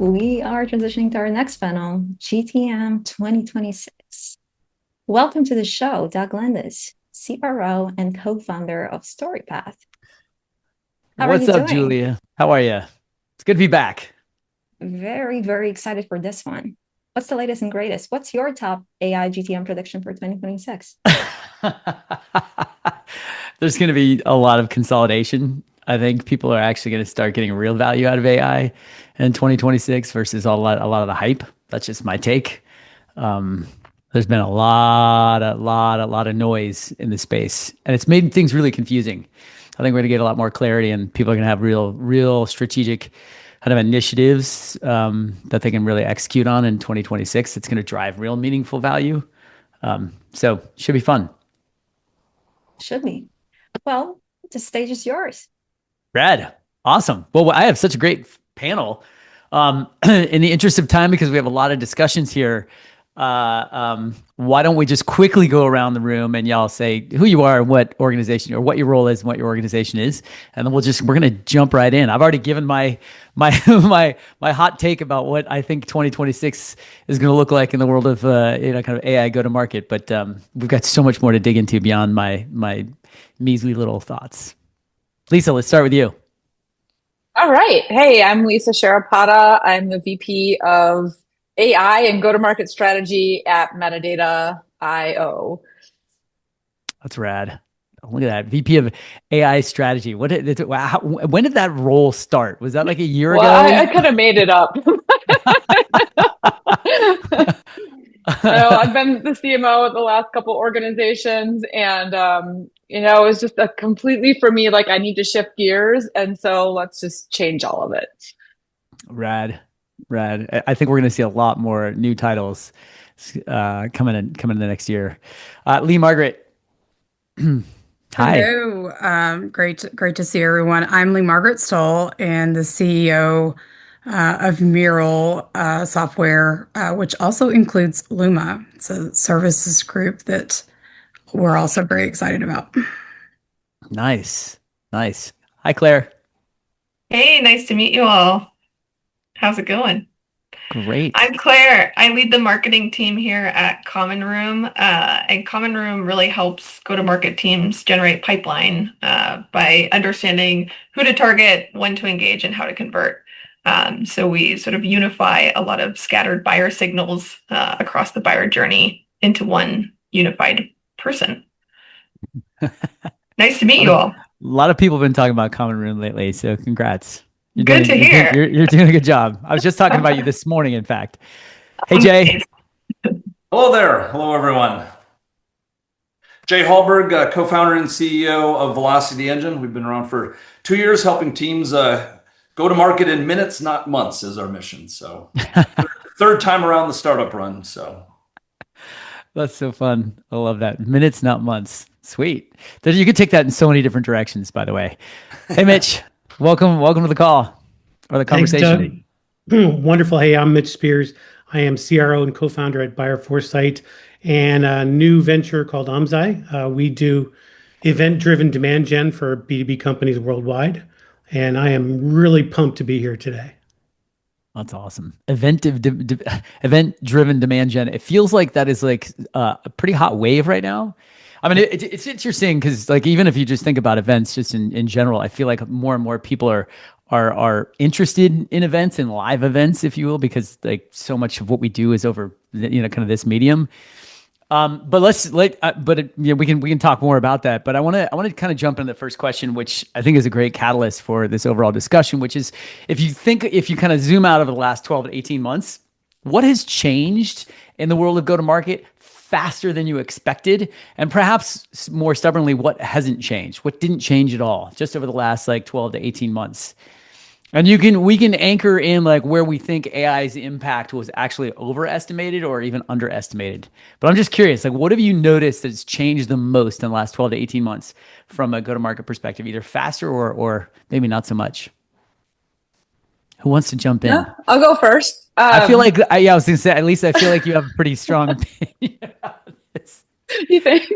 we are transitioning to our next panel, GTM 2026. Welcome to the show, Doug Landis, CRO and co-founder of StoryPath. How are What's you up, doing? Julia? How are you? It's good to be back. Very, very excited for this one. What's the latest and greatest? What's your top AI GTM prediction for 2026? There's going to be a lot of consolidation. I think people are actually going to start getting real value out of AI in 2026 versus a lot of the hype. That's just my take. There's been a lot of noise in the space, and it's made things really confusing. I think we're going to get a lot more clarity, and people are going to have real strategic kind of initiatives that they can really execute on in 2026. It's going to drive real meaningful value. So should be fun. Should be. Well, the stage is yours. Rad. Awesome. Well, I have such a great panel. In the interest of time, because we have a lot of discussions here, why don't we just quickly go around the room and y'all say who you are and what organization or what your role is and what your organization is, and then we're gonna jump right in. I've already given my my hot take about what I think 2026 is gonna look like in the world of kind of AI go to market, but we've got so much more to dig into beyond my measly little thoughts. Lisa, let's start with you. All right. Hey, I'm Lisa Sharapata. I'm the VP of AI and go-to-market strategy at Metadata IO. That's rad. Look at that. VP of AI strategy. When did that role start? Was that like a year ago? I could have made it up. I've been the CMO at the last couple organizations, and it was just a completely for me, like I need to shift gears, and so let's just change all of it. Rad. I think we're going to see a lot more new titles coming in the next year. Leigh-Margaret. Hi. Hello. Great to see everyone. I'm Leigh-Margaret Stull and the CEO of Mural software, which also includes Luma. It's a services group that we're also very excited about. Nice. Hi, Claire. Hey, nice to meet you all. How's it going? Great. I'm Claire. I lead the marketing team here at Common Room, and Common Room really helps go-to-market teams generate pipeline by understanding who to target, when to engage, and how to convert. So we sort of unify a lot of scattered buyer signals across the buyer journey into one unified person. Nice to meet you all. A lot of people have been talking about Common Room lately, so congrats. Good to hear. You're doing a good job. I was just talking about you this morning, in fact. Hey, Jay. Hello there. Hello, everyone. Jay Hallberg, co-founder and CEO of VelocityEngine. We've been around for 2 years helping teams go to market in minutes, not months, is our mission. So third time around the startup run. So that's so fun. I love that. Minutes, not months. Sweet. You could take that in so many different directions, by the way. Hey, Mitch. Welcome to the call or the conversation. Thanks, Doug. Wonderful. Hey, I'm Mitch Speers. I am CRO and co-founder at BuyerForesight and a new venture called Amzai. We do event-driven demand gen for B2B companies worldwide, and I am really pumped to be here today. That's awesome. Event-driven demand gen. It feels like that is like a pretty hot wave right now. I mean, it's interesting because like even if you just think about events just in general, I feel like more and more people are interested in events and live events, if you will, because like so much of what we do is over kind of this medium. But we can talk more about that. But I want to kind of jump into the first question, which I think is a great catalyst for this overall discussion, which is if you kind of zoom out over the last 12 to 18 months, what has changed in the world of go-to-market faster than you expected, and perhaps more stubbornly, what hasn't changed? What didn't change at all just over the last like 12 to 18 months? And we can anchor in like where we think AI's impact was actually overestimated or even underestimated. But I'm just curious, like what have you noticed that's changed the most in the last 12 to 18 months from a go-to-market perspective, either faster or maybe not so much? Who wants to jump in? Yeah, I'll go first. I feel like, I was going to say, at least I feel like you have a pretty strong opinion about this. You think?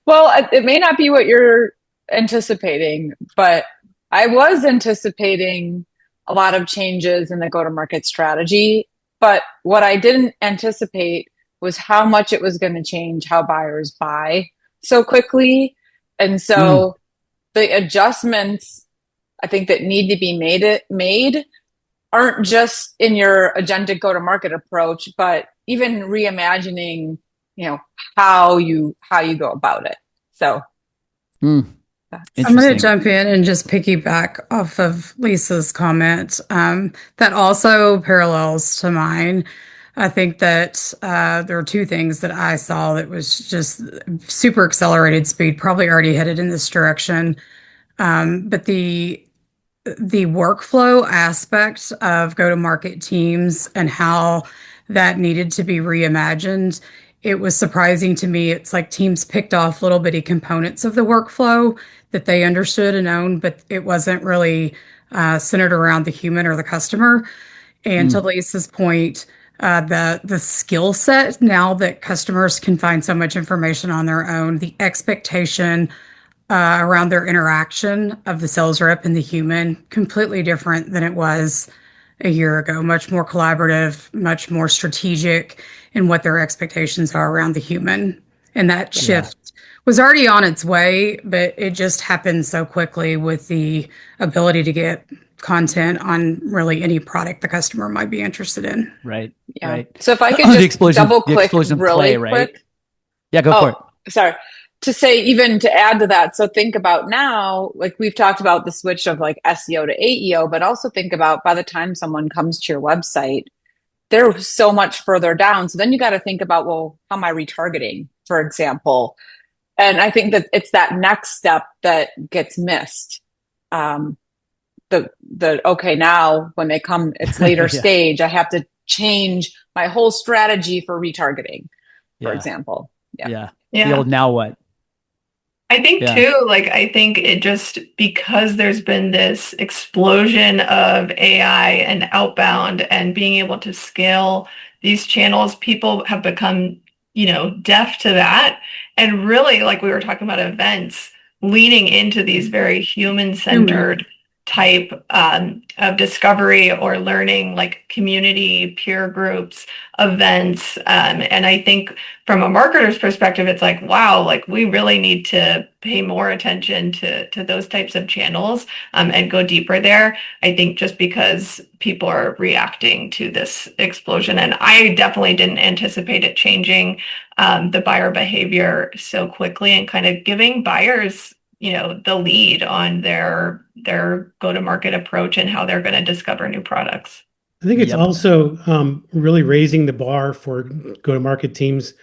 Well, it may not be what you're anticipating, but I was anticipating a lot of changes in the go-to-market strategy. But what I didn't anticipate was how much it was going to change how buyers buy so quickly. And so the adjustments I think that need to be made aren't just in your agentic go-to-market approach, but even reimagining, how you go about it. So I'm going to jump in and just piggyback off of Lisa's comment. That also parallels to mine. I think that there are two things that I saw that was just super accelerated speed, probably already headed in this direction. But the workflow aspect of go-to-market teams and how that needed to be reimagined, it was surprising to me. It's like teams picked off little bitty components of the workflow that they understood and owned, but it wasn't really centered around the human or the customer. And to Lisa's point, the skill set, now that customers can find so much information on their own, the expectation around their interaction of the sales rep and the human, completely different than it was a year ago. Much more collaborative, much more strategic in what their expectations are around the human. And that shift was already on its way, but it just happened so quickly with the ability to get content on really any product the customer might be interested in. Right. Yeah. Right. So if I could just double click really quick. Yeah, go for it. Sorry. To say, even to add to that, so think about now, like we've talked about the switch of like SEO to AEO, but also think about by the time someone comes to your website, they're so much further down. So then you got to think about, well, how am I retargeting, for example? And I think that it's that next step that gets missed. Okay, now when they come, it's later stage, I have to change my whole strategy for retargeting, for example. The old now what? I think too, I think it just, because there's been this explosion of AI and outbound and being able to scale these channels, people have become, deaf to that. And really, like we were talking about events, leaning into these very human-centered type of discovery or learning, like community, peer groups, events. And I think from a marketer's perspective, it's like, wow, like we really need to pay more attention to those types of channels and go deeper there. I think just because people are reacting to this explosion, and I definitely didn't anticipate it changing the buyer behavior so quickly and kind of giving buyers the lead on their go-to-market approach and how they're going to discover new products. I think it's also really raising the bar for go-to-market teams.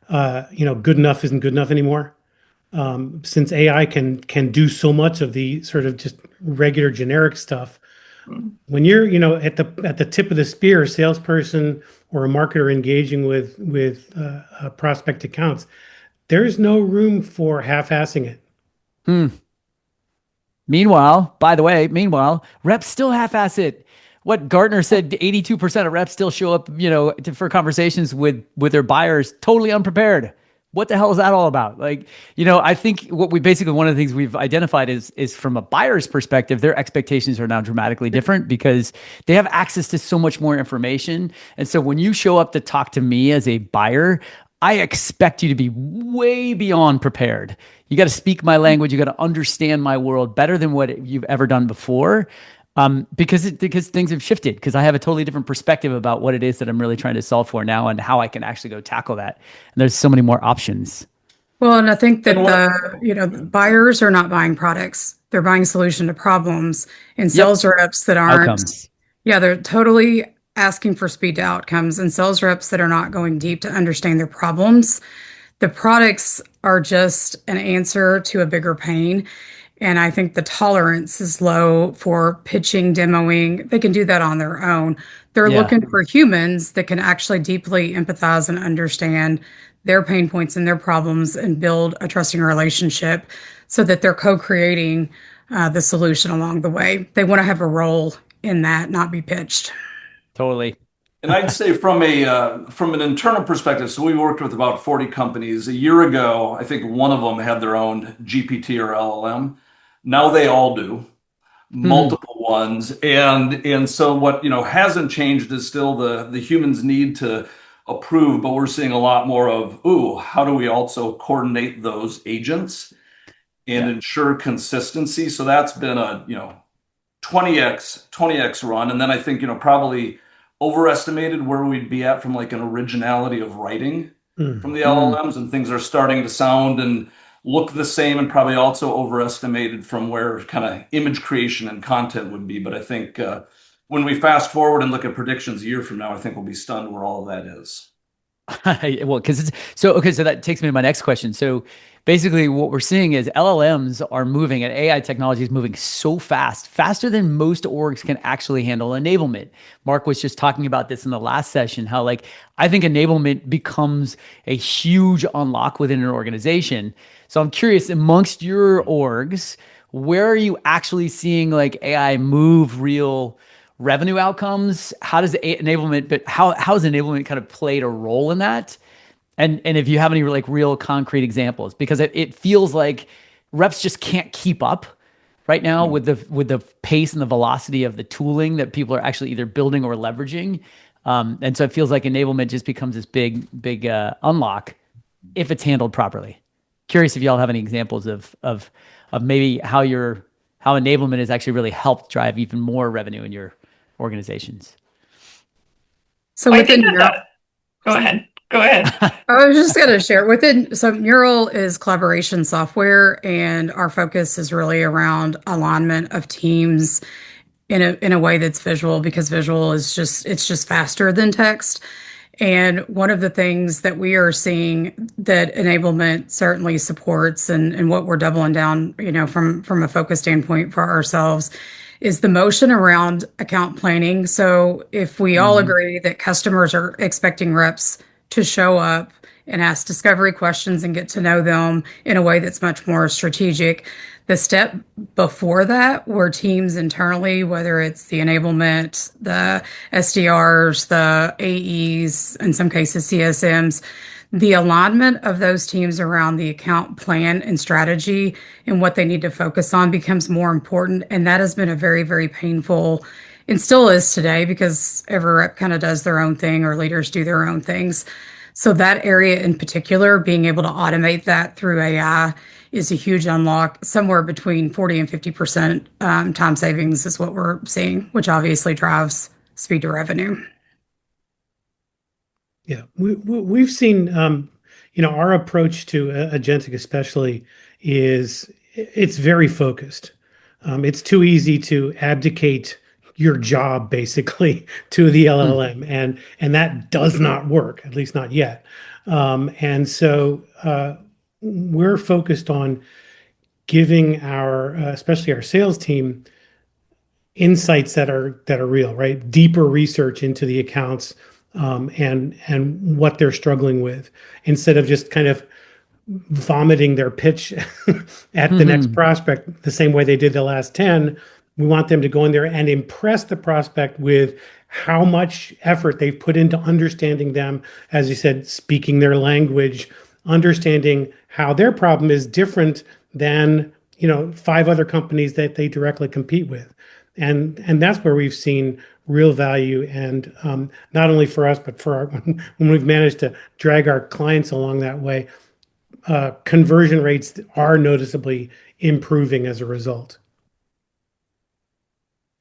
Good enough isn't good enough anymore. Since AI can do so much of the sort of just regular generic stuff. When you're at the tip of the spear, a salesperson or a marketer engaging with prospect accounts, there's no room for half-assing it. Meanwhile, reps still half-ass it. What Gartner said, 82% of reps still show up, for conversations with their buyers totally unprepared. What the hell is that all about? I think one of the things we've identified is from a buyer's perspective, their expectations are now dramatically different because they have access to so much more information. And so when you show up to talk to me as a buyer, I expect you to be way beyond prepared. You got to speak my language. You got to understand my world better than what you've ever done before. Because things have shifted, because I have a totally different perspective about what it is that I'm really trying to solve for now and how I can actually go tackle that. And there's so many more options. Well, and I think that buyers are not buying products. They're buying solution to problems, and sales reps that aren't. Outcomes. Yeah, they're totally asking for speed to outcomes, and sales reps that are not going deep to understand their problems. The products are just an answer to a bigger pain. And I think the tolerance is low for pitching, demoing. They can do that on their own. They're looking for humans that can actually deeply empathize and understand their pain points and their problems and build a trusting relationship so that they're co-creating the solution along the way. They want to have a role in that, not be pitched. Totally. And I'd say from an internal perspective, so we worked with about 40 companies. A year ago, I think one of them had their own GPT or LLM. Now they all do. multiple ones. And so what, hasn't changed is still the humans need to approve, but we're seeing a lot more of, how do we also coordinate those agents and ensure consistency? So that's been a, 20x run. And then I think, probably overestimated where we'd be at from like an originality of writing from the LLMs, and things are starting to sound and look the same, and probably also overestimated from where kind of image creation and content would be. But I think when we fast forward and look at predictions a year from now, I think we'll be stunned where all of that is. Well, so that takes me to my next question. So basically what we're seeing is LLMs are moving, and AI technology is moving so fast, faster than most orgs can actually handle enablement. Mark was just talking about this in the last session, how like, I think enablement becomes a huge unlock within an organization. So I'm curious, amongst your orgs, where are you actually seeing like AI move real revenue outcomes? How does enablement, but how has enablement kind of played a role in that? And if you have any like real concrete examples, because it feels like reps just can't keep up right now with the pace and the velocity of the tooling that people are actually either building or leveraging. And so it feels like enablement just becomes this big unlock if it's handled properly. Curious if y'all have any examples of maybe how enablement has actually really helped drive even more revenue in your organizations. So I within think that, go ahead. I was just going to share so Mural is collaboration software, and our focus is really around alignment of teams in a way that's visual, because visual is just faster than text. And one of the things that we are seeing that enablement certainly supports, and what we're doubling down, from a focus standpoint for ourselves, is the motion around account planning. So if we all agree that customers are expecting reps to show up and ask discovery questions and get to know them in a way that's much more strategic, the step before that, where teams internally, whether it's the enablement, the SDRs, the AEs, in some cases CSMs, the alignment of those teams around the account plan and strategy and what they need to focus on becomes more important. And that has been a very, very painful, and still is today, because every rep kind of does their own thing, or leaders do their own things. So that area in particular, being able to automate that through AI is a huge unlock. Somewhere between 40 and 50% time savings is what we're seeing, which obviously drives speed to revenue. Yeah, we've seen, our approach to agentic especially is it's very focused. It's too easy to abdicate your job basically to the LLM, and that does not work, at least not yet. And so we're focused on giving especially our sales team, insights that are real, right? Deeper research into the accounts, and what they're struggling with, instead of just kind of vomiting their pitch at the next prospect the same way they did the last 10. We want them to go in there and impress the prospect with how much effort they've put into understanding them, as you said, speaking their language, understanding how their problem is different than 5 other companies that they directly compete with. And that's where we've seen real value, and not only for us, but for when we've managed to drag our clients along that way, conversion rates are noticeably improving as a result.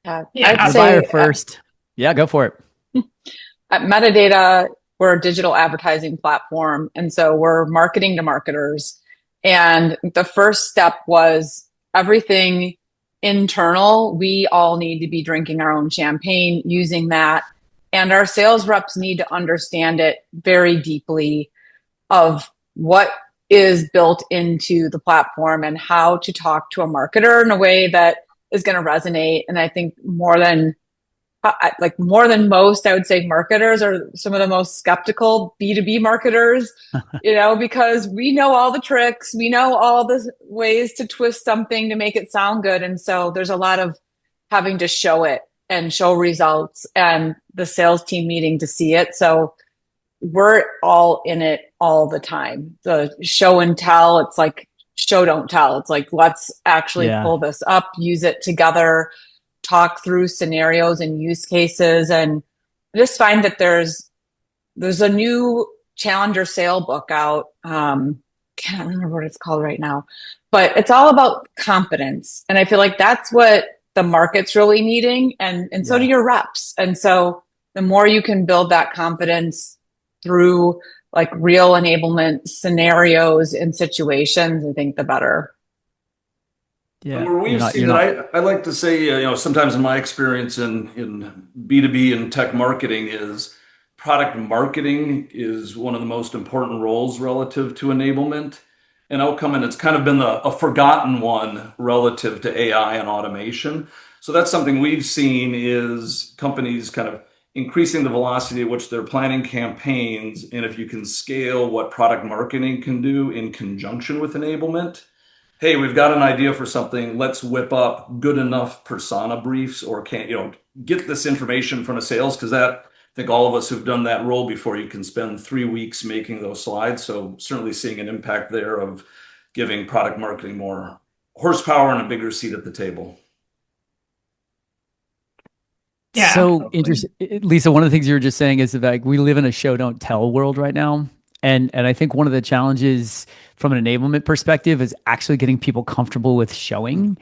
I'd say Buyer first. Yeah, go for it. At Metadata, we're a digital advertising platform, and so we're marketing to marketers. And the first step was everything internal. We all need to be drinking our own champagne, using that. And our sales reps need to understand it very deeply, of what is built into the platform and how to talk to a marketer in a way that is going to resonate. And I think more than most, I would say marketers are some of the most skeptical B2B marketers, because we know all the tricks, we know all the ways to twist something to make it sound good. And so there's a lot of having to show it and show results, and the sales team needing to see it. So we're all in it all the time. The show and tell, it's like show don't tell. It's like, let's actually Yeah. pull this up, use it together, talk through scenarios and use cases. And I just find that there's a new Challenger sale book out. Can't remember what it's called right now, but it's all about confidence. And I feel like that's what the market's really needing. And so do your reps. And so the more you can build that confidence through like real enablement scenarios and situations, I think the better. Yeah. And where we've seen that, I like to say, sometimes in my experience in B2B and tech marketing is product marketing is one of the most important roles relative to enablement and outcome. And it's kind of been a forgotten one relative to AI and automation. So that's something we've seen is companies kind of increasing the velocity at which they're planning campaigns. And if you can scale what product marketing can do in conjunction with enablement, hey, we've got an idea for something. Let's whip up good enough persona briefs or get this information in front of sales, because I think all of us who've done that role before, you can spend 3 weeks making those slides. So certainly seeing an impact there of giving product marketing more horsepower and a bigger seat at the table. Yeah, So absolutely. interesting, Lisa. One of the things you were just saying is that like we live in a show don't tell world right now, and I think one of the challenges from an enablement perspective is actually getting people comfortable with showing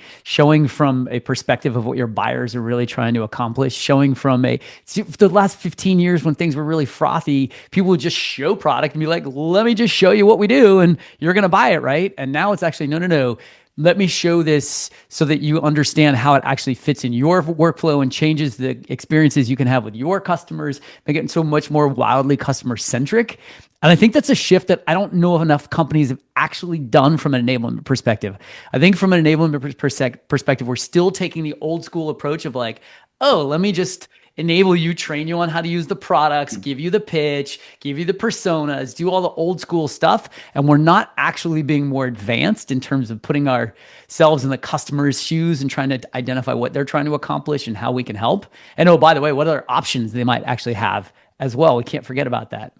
from a perspective of what your buyers are really trying to accomplish. Showing from the last 15 years when things were really frothy, people would just show product and be like, "Let me just show you what we do, and you're gonna buy it, right?" And now it's actually no. Let me show this so that you understand how it actually fits in your workflow and changes the experiences you can have with your customers, make it so much more wildly customer centric. And I think that's a shift that I don't know if enough companies have actually done from an enablement perspective. I think from an enablement perspective, we're still taking the old school approach of like, oh, let me just enable you, train you on how to use the products, give you the pitch, give you the personas, do all the old school stuff. And we're not actually being more advanced in terms of putting ourselves in the customer's shoes and trying to identify what they're trying to accomplish and how we can help. And oh, by the way, what other options they might actually have as well. We can't forget about that.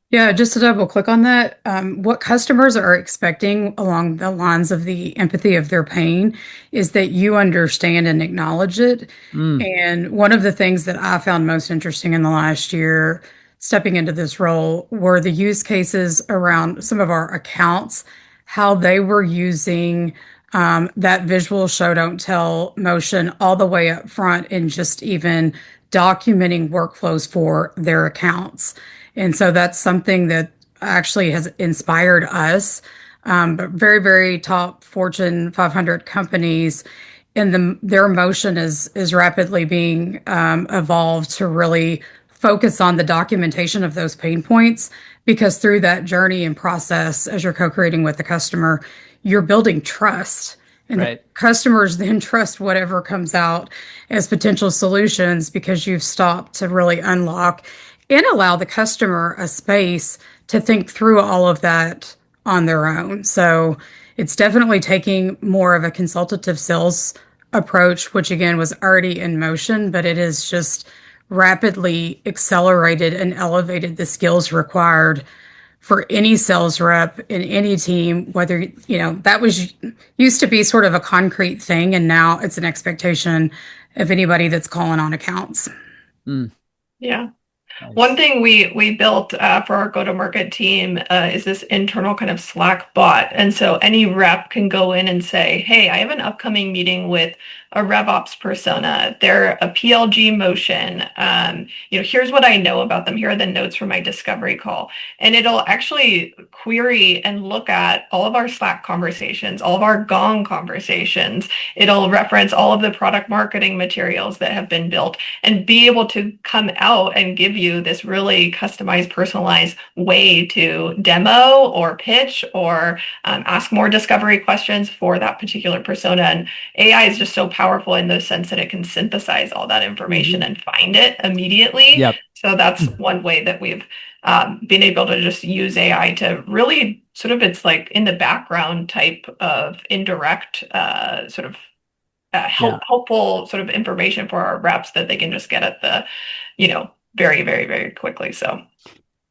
Yeah, just to double click on that, what customers are expecting along the lines of the empathy of their pain is that you understand and acknowledge it. And one of the things that I found most interesting in the last year, stepping into this role, were the use cases around some of our accounts, how they were using that visual show don't tell motion all the way up front and just even documenting workflows for their accounts. And so that's something that actually has inspired us. But very, very top Fortune 500 companies, and their motion is rapidly being evolved to really focus on the documentation of those pain points, because through that journey and process, as you're co-creating with the customer, you're building trust. And the customers then trust whatever comes out as potential solutions, because you've stopped to really unlock and allow the customer a space to think through all of that on their own. So it's definitely taking more of a consultative sales approach, which again was already in motion, but it has just rapidly accelerated and elevated the skills required for any sales rep in any team, whether, that was used to be sort of a concrete thing, and now it's an expectation of anybody that's calling on accounts. Yeah. Nice. One thing we built for our go-to-market team is this internal kind of Slack bot. And so any rep can go in and say, hey, I have an upcoming meeting with a RevOps persona. They're a PLG motion. Here's what I know about them. Here are the notes from my discovery call. And it'll actually query and look at all of our Slack conversations, all of our Gong conversations. It'll reference all of the product marketing materials that have been built and be able to come out and give you this really customized, personalized way to demo or pitch or ask more discovery questions for that particular persona. And AI is just so powerful in the sense that it can synthesize all that information and find it immediately. Yep. So that's one way that we've been able to just use AI to really sort of, it's like in the background type of indirect helpful sort of information for our reps that they can just get at the, very, very, very quickly. So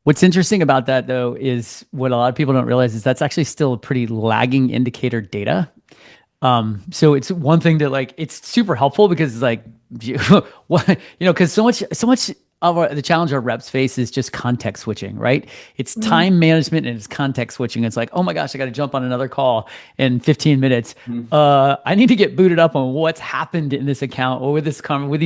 What's interesting about that though is what a lot of people don't realize is that's actually still a pretty lagging indicator data. So it's one thing to like, it's super helpful because it's like, what, because so much of the challenge our reps face is just context switching, right? It's time management and it's context switching. It's like, oh my gosh, I got to jump on another call in 15 minutes. I need to get booted up on what's happened in this account or with these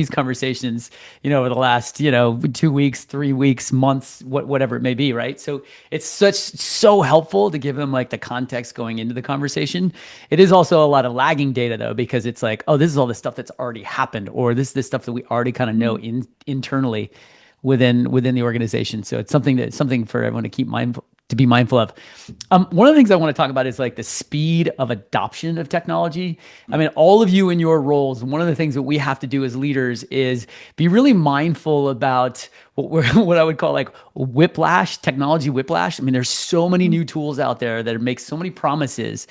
conversations, over the last, 2 weeks, 3 weeks, months, whatever it may be, right? So it's so helpful to give them like the context going into the conversation. It is also a lot of lagging data though, because it's like, oh, this is all the stuff that's already happened, or this is the stuff that we already kind of know internally within the organization. So it's something for everyone to be mindful of. One of the things I want to talk about is like the speed of adoption of technology. I mean, all of you in your roles, one of the things that we have to do as leaders is be really mindful about what I would call like whiplash, technology whiplash. I mean, there's so many new tools out there that make so many promises.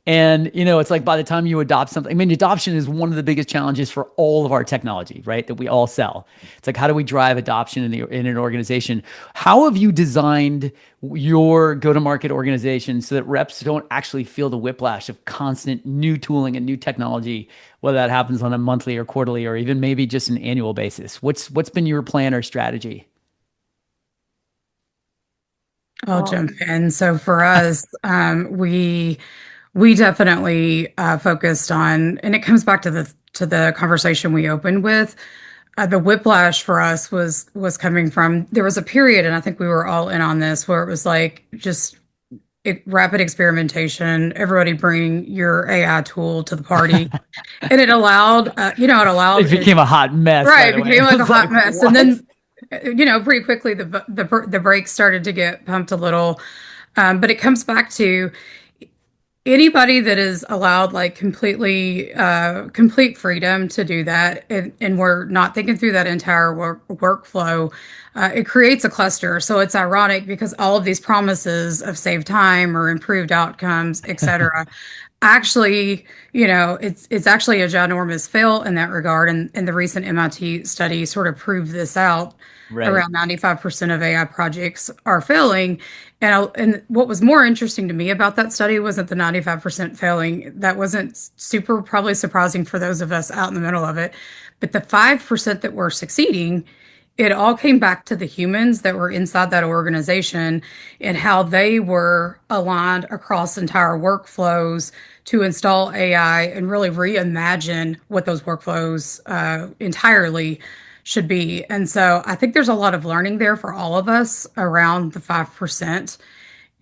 And, it's like by the time you adopt something, I mean, adoption is one of the biggest challenges for all of our technology, right? That we all sell. It's like, how do we drive adoption in an organization? How have you designed your go-to-market organization so that reps don't actually feel the whiplash of constant new tooling and new technology, whether that happens on a monthly or quarterly or even maybe just an annual basis? What's been your plan or strategy? I'll jump in. So for us, we definitely focused on, and it comes back to the conversation we opened with. The whiplash for us was coming from, there was a period, and I think we were all in on this, where it was like just rapid experimentation. Everybody bring your AI tool to the party, and it allowed, It became a hot mess. Right, it became like a hot mess, what? and then pretty quickly the brakes started to get pumped a little. But it comes back to anybody that is allowed like complete freedom to do that, and we're not thinking through that entire workflow. It creates a cluster. So it's ironic because all of these promises of saved time or improved outcomes, etc., actually, it's actually a ginormous fail in that regard. And the recent MIT study sort of proved this out. Right. Around 95% of AI projects are failing. And what was more interesting to me about that study wasn't the 95% failing. That wasn't super probably surprising for those of us out in the middle of it. But the 5% that were succeeding, it all came back to the humans that were inside that organization and how they were aligned across entire workflows to install AI and really reimagine what those workflows entirely should be. And so I think there's a lot of learning there for all of us around the 5%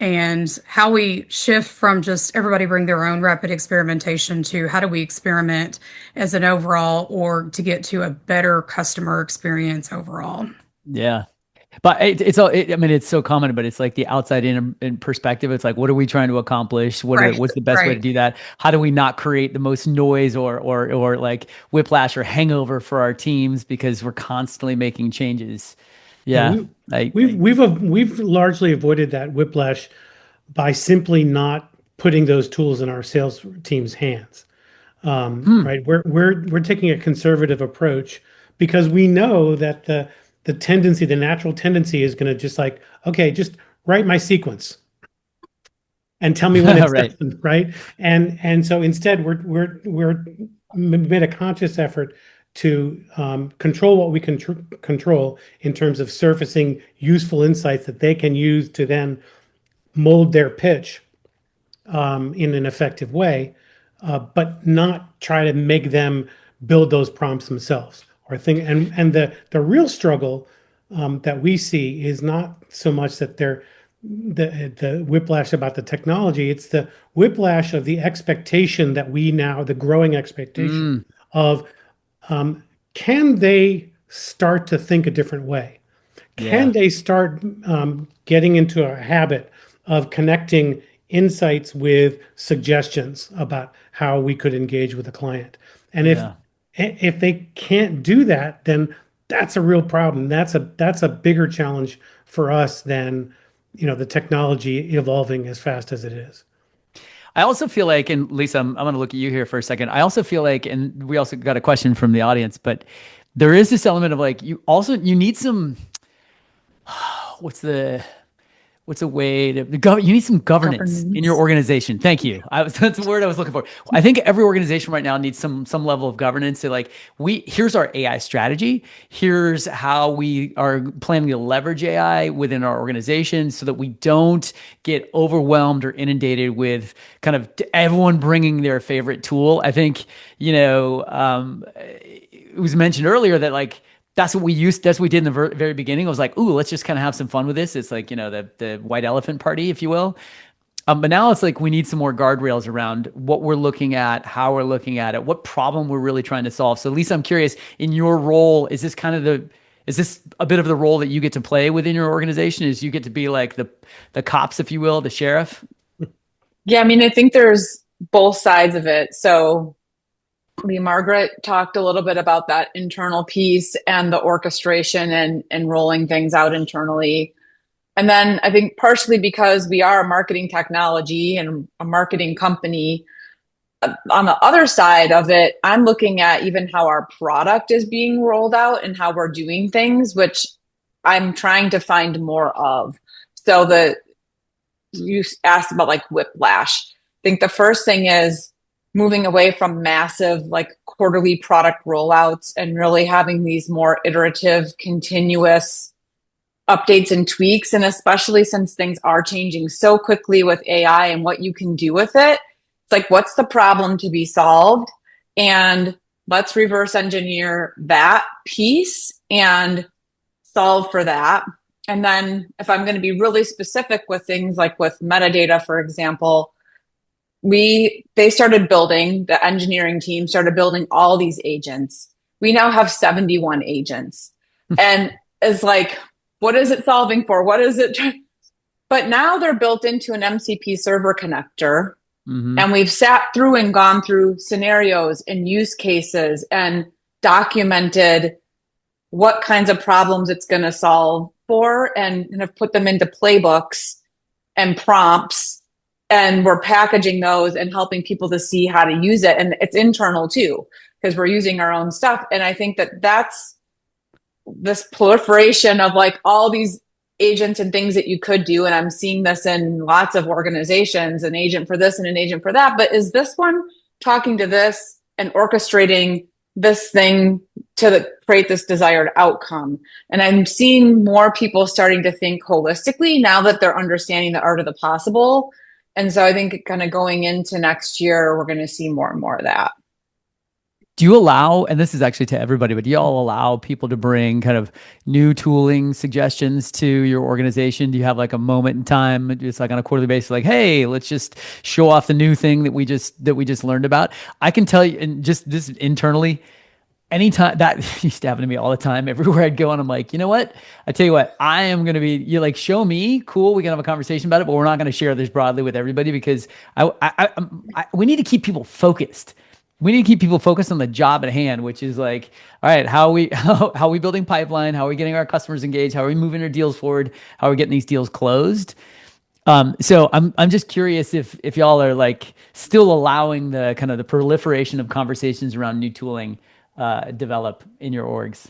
and how we shift from just everybody bring their own rapid experimentation to how do we experiment as an overall org to get to a better customer experience overall. Yeah. But it's so common, but it's like the outside in perspective. It's like, what are we trying to accomplish? What's the best way to do that? How do we not create the most noise or like whiplash or hangover for our teams because we're constantly making changes? Yeah. We've largely avoided that whiplash by simply not putting those tools in our sales team's hands. Right? We're taking a conservative approach because we know that the natural tendency is going to just like, okay, just write my sequence and tell me when it's done, right? And so instead, we're made a conscious effort to control what we can control in terms of surfacing useful insights that they can use to then mold their pitch in an effective way, but not try to make them build those prompts themselves. And the real struggle that we see is not so much that the whiplash about the technology, it's the whiplash of the expectation that the growing expectation of can they start to think a different way? Can they start getting into a habit of connecting insights with suggestions about how we could engage with a client? And if they can't do that, then that's a real problem. That's a bigger challenge for us than the technology evolving as fast as it is. I also feel like, and Lisa, I'm going to look at you here for a second. I also feel like, and we also got a question from the audience, but there is this element of like, you need some, what's a way to you need some governance in your organization. Thank you. That's the word I was looking for. I think every organization right now needs some level of governance. So like here's our AI strategy. Here's how we are planning to leverage AI within our organization so that we don't get overwhelmed or inundated with kind of everyone bringing their favorite tool. I think, it was mentioned earlier that like, that's what we did in the very beginning. I was like, ooh, let's just kind of have some fun with this. It's like, the white elephant party, if you will. But now it's like we need some more guardrails around what we're looking at, how we're looking at it, what problem we're really trying to solve. So Lisa, I'm curious, in your role, is this a bit of the role that you get to play within your organization? Is you get to be like the cops, if you will, the sheriff? Yeah, I mean, I think there's both sides of it. So Leigh-Margaret talked a little bit about that internal piece and the orchestration and rolling things out internally. And then I think partially because we are a marketing technology and a marketing company, on the other side of it, I'm looking at even how our product is being rolled out and how we're doing things, which I'm trying to find more of. So you asked about like whiplash. I think the first thing is moving away from massive like quarterly product rollouts and really having these more iterative, continuous updates and tweaks. And especially since things are changing so quickly with AI and what you can do with it, it's like, what's the problem to be solved? And let's reverse engineer that piece and solve for that. And then if I'm going to be really specific with things like with metadata, for example, the engineering team started building all these agents. We now have 71 agents. And it's like, what is it solving for? What is it? But now they're built into an MCP server connector. Mm-hmm. And we've sat through and gone through scenarios and use cases and documented what kinds of problems it's going to solve for and have put them into playbooks and prompts. And we're packaging those and helping people to see how to use it. And it's internal too, because we're using our own stuff. And I think that's this proliferation of like all these agents and things that you could do. And I'm seeing this in lots of organizations, an agent for this and an agent for that. But is this one talking to this and orchestrating this thing to create this desired outcome? And I'm seeing more people starting to think holistically now that they're understanding the art of the possible. And so I think kind of going into next year, we're going to see more and more of that. Do you allow, and this is actually to everybody, but do you all allow people to bring kind of new tooling suggestions to your organization? Do you have like a moment in time, just like on a quarterly basis, like, hey, let's just show off the new thing that we just learned about? I can tell you, and just this internally, anytime that used to happen to me all the time, everywhere I'd go, and I'm like, you know what? I tell you what, I am going to be, you like, show me, cool, we can have a conversation about it, but we're not going to share this broadly with everybody because we need to keep people focused. We need to keep people focused on the job at hand, which is like, all right, how are we building pipeline? How are we getting our customers engaged? How are we moving our deals forward? How are we getting these deals closed? So I'm just curious if y'all are like still allowing the kind of the proliferation of conversations around new tooling develop in your orgs.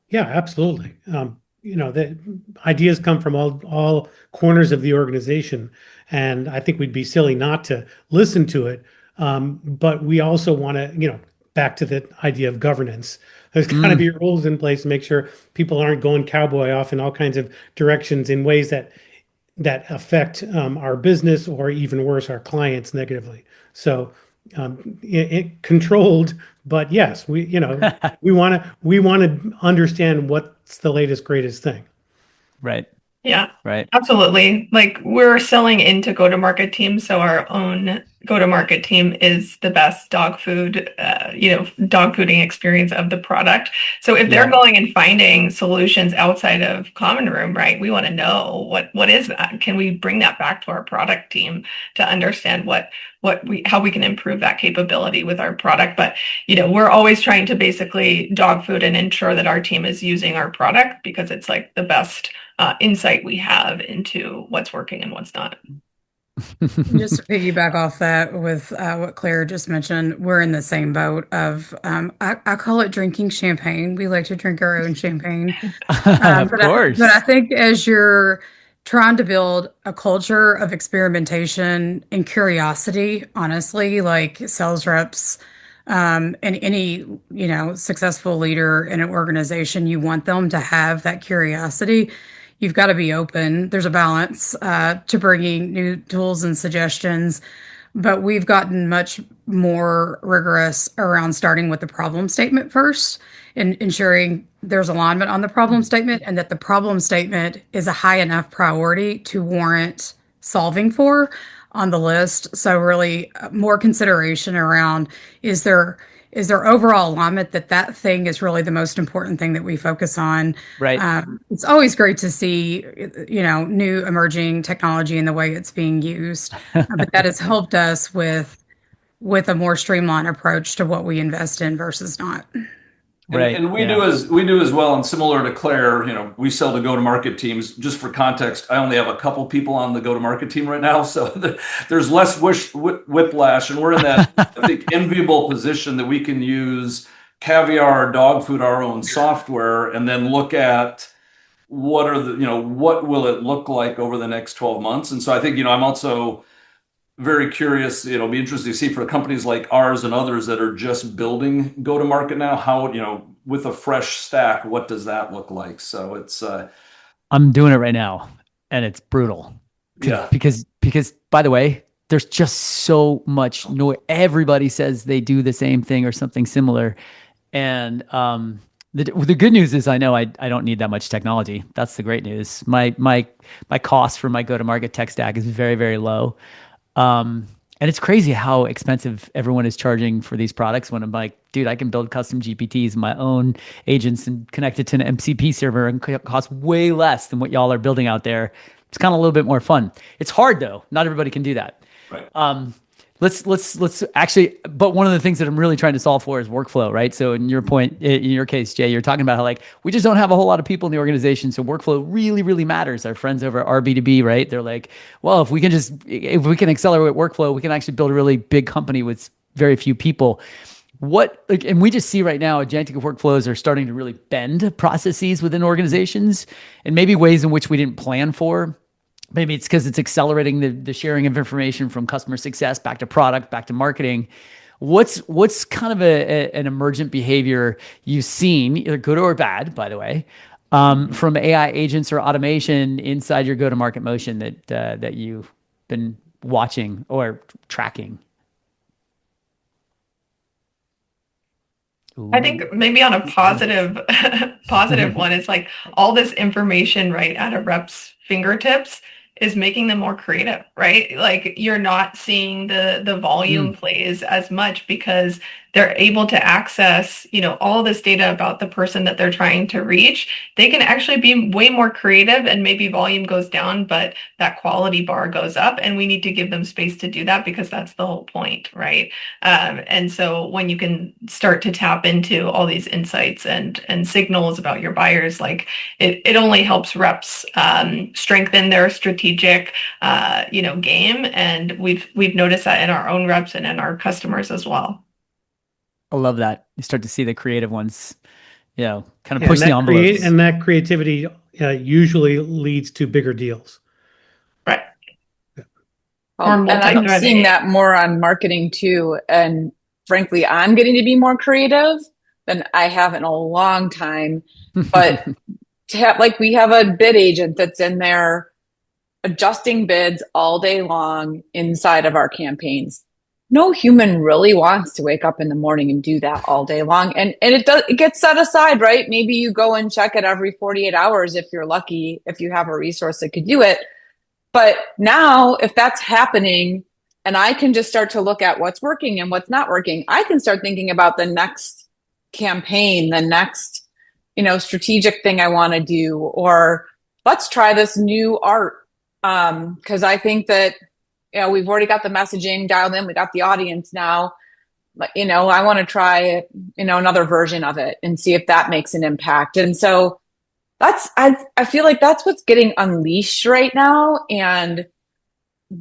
Yeah, absolutely. The ideas come from all corners of the organization, and I think we'd be silly not to listen to it. But we also want to, back to the idea of governance. There's got to be rules in place to make sure people aren't going cowboy off in all kinds of directions in ways that affect our business or even worse, our clients negatively. So it controlled, but yes, we want to understand what's the latest greatest thing. Right. Yeah, right. Absolutely. Like we're selling into go-to-market teams, so our own go-to-market team is the best dog fooding experience of the product. So if they're going and finding solutions outside of Common Room, right, we want to know what is that? Can we bring that back to our product team to understand how we can improve that capability with our product? But we're always trying to basically dog food and ensure that our team is using our product because it's like the best insight we have into what's working and what's not. Just to piggyback off that with what Claire just mentioned, we're in the same boat of, I call it drinking champagne. We like to drink our own champagne. Of But I course. think as you're trying to build a culture of experimentation and curiosity, honestly, like sales reps, and any, successful leader in an organization, you want them to have that curiosity. You've got to be open. There's a balance to bringing new tools and suggestions, but we've gotten much more rigorous around starting with the problem statement first and ensuring there's alignment on the problem statement and that the problem statement is a high enough priority to warrant solving for on the list. So really more consideration around is there overall alignment that that thing is really the most important thing that we focus on. Right. It's always great to see, new emerging technology and the way it's being used, but that has helped us with a more streamlined approach to what we invest in versus not. Right. And we Yeah. do as well. And similar to Claire, we sell to go-to-market teams. Just for context, I only have a couple people on the go-to-market team right now, so there's less whiplash, and we're in that I think enviable position that we can use caviar or dog food our own software, and then look at what are what will it look like over the next 12 months. And so I think I'm also very curious. It'll be interesting to see for companies like ours and others that are just building go to market now, how, with a fresh stack, what does that look like? So it's, I'm doing it right now, and it's brutal. yeah. Because by the way, there's just so much noise. Everybody says they do the same thing or something similar. And the good news is I know I don't need that much technology. That's the great news. My cost for my go-to-market tech stack is very, very low. And it's crazy how expensive everyone is charging for these products when I'm like, dude, I can build custom GPTs, my own agents, and connect it to an MCP server and cost way less than what y'all are building out there. It's kind of a little bit more fun. It's hard though. Not everybody can do that. Right. Let's actually, but one of the things that I'm really trying to solve for is workflow, right? So in your case, Jay, you're talking about how like, we just don't have a whole lot of people in the organization. So workflow really, really matters. Our friends over at RB2B, right? They're like, well, if we can accelerate workflow, we can actually build a really big company with very few people. And we just see right now, agentic workflows are starting to really bend processes within organizations and maybe ways in which we didn't plan for. Maybe it's because it's accelerating the sharing of information from customer success back to product, back to marketing. What's kind of an emergent behavior you've seen, either good or bad, by the way, from AI agents or automation inside your go-to-market motion that you've been watching or tracking? I think maybe on a positive one, it's like all this information right at a rep's fingertips is making them more creative, right? Like you're not seeing the volume plays as much because they're able to access, all this data about the person that they're trying to reach. They can actually be way more creative, and maybe volume goes down, but that quality bar goes up, and we need to give them space to do that because that's the whole point, right? And so when you can start to tap into all these insights and signals about your buyers, like it only helps reps strengthen their strategic game. And we've noticed that in our own reps and in our customers as well. I love that. You start to see the creative ones, kind of push the envelopes. And that creativity usually leads to bigger deals. Right. And I'm seeing that more on marketing too. And frankly, I'm getting to be more creative than I have in a long time. But to have, we have a bid agent that's in there adjusting bids all day long inside of our campaigns. No human really wants to wake up in the morning and do that all day long. And it gets set aside, right? Maybe you go and check it every 48 hours if you're lucky, if you have a resource that could do it. But now if that's happening and I can just start to look at what's working and what's not working, I can start thinking about the next campaign, the next, strategic thing I want to do, or let's try this new art. Because I think that, we've already got the messaging dialed in. We got the audience now. But, I want to try, another version of it and see if that makes an impact. And so I feel like that's what's getting unleashed right now. And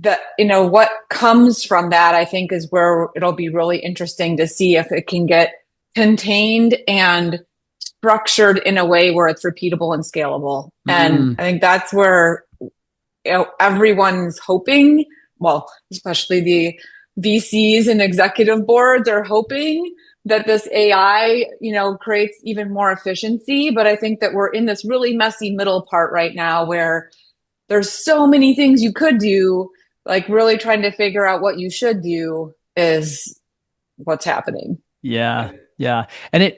that, what comes from that, I think, is where it'll be really interesting to see if it can get contained and structured in a way where it's repeatable and scalable. And I think that's where everyone's hoping, well, especially the VCs and executive boards are hoping that this AI, creates even more efficiency. But I think that we're in this really messy middle part right now where there's so many things you could do, like really trying to figure out what you should do is what's happening. Yeah. Yeah. And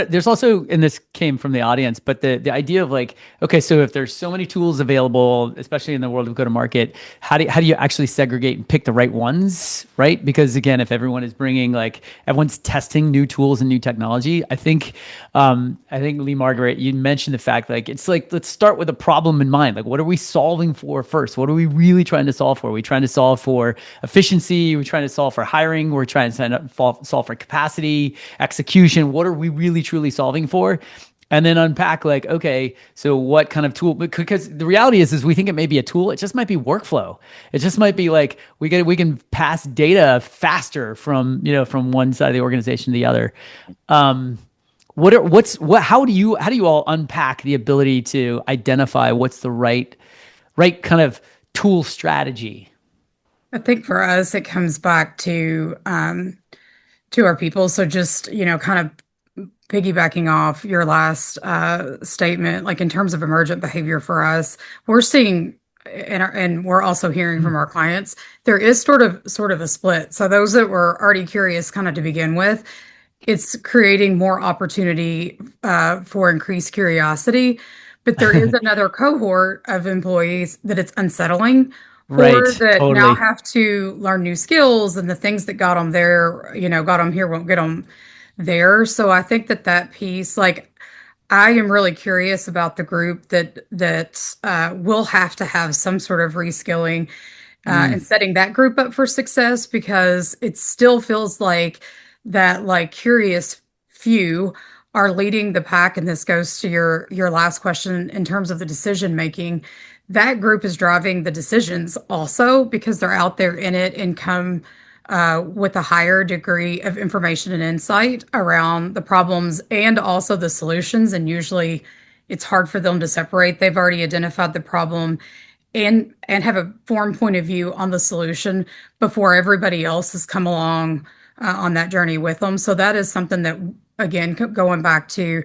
there's also, and this came from the audience, but the idea of like, okay, so if there's so many tools available, especially in the world of go-to-market, how do you actually segregate and pick the right ones, right? Because again, if everyone is bringing, like, everyone's testing new tools and new technology, I think Leigh-Margaret, you mentioned the fact, like, it's like, let's start with a problem in mind. Like, what are we solving for first? What are we really trying to solve for? Are we trying to solve for efficiency? Are we trying to solve for hiring? We're trying to solve for capacity, execution. What are we really truly solving for? And then unpack, like, okay, so what kind of tool? Because the reality is we think it may be a tool. It just might be workflow. It just might be like we can pass data faster from one side of the organization to the other. How do you all unpack the ability to identify what's the right kind of tool strategy? I think for us, it comes back to our people. So just, kind of piggybacking off your last statement, like in terms of emergent behavior for us, we're seeing and we're also hearing from our clients, there is sort of a split. So those that were already curious kind of to begin with, it's creating more opportunity for increased curiosity. But there is another cohort of employees that it's unsettling for, that Totally. now have to learn new skills, and the things that got them there, got them here won't get them there. So I think that piece, like, I am really curious about the group that will have to have some sort of reskilling and setting that group up for success, because it still feels like that, like, curious few are leading the pack. And this goes to your last question in terms of the decision making. That group is driving the decisions also, because they're out there in it and come with a higher degree of information and insight around the problems and also the solutions. And usually it's hard for them to separate. They've already identified the problem and have a formed point of view on the solution before everybody else has come along on that journey with them. So that is something that, again, going back to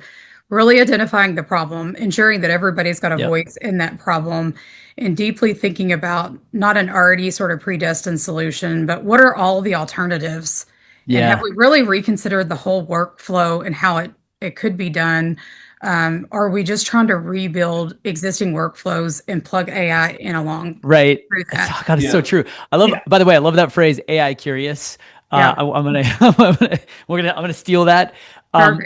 really identifying the problem, ensuring that everybody's got a voice in that problem, and deeply thinking about not an already sort of predestined solution, but what are all the alternatives? And have we really reconsidered the whole workflow and how it could be done? Are we just trying to rebuild existing workflows and plug AI in along right through that? Oh, God, it's so true. By the way, I love that phrase, AI curious. I'm gonna steal that.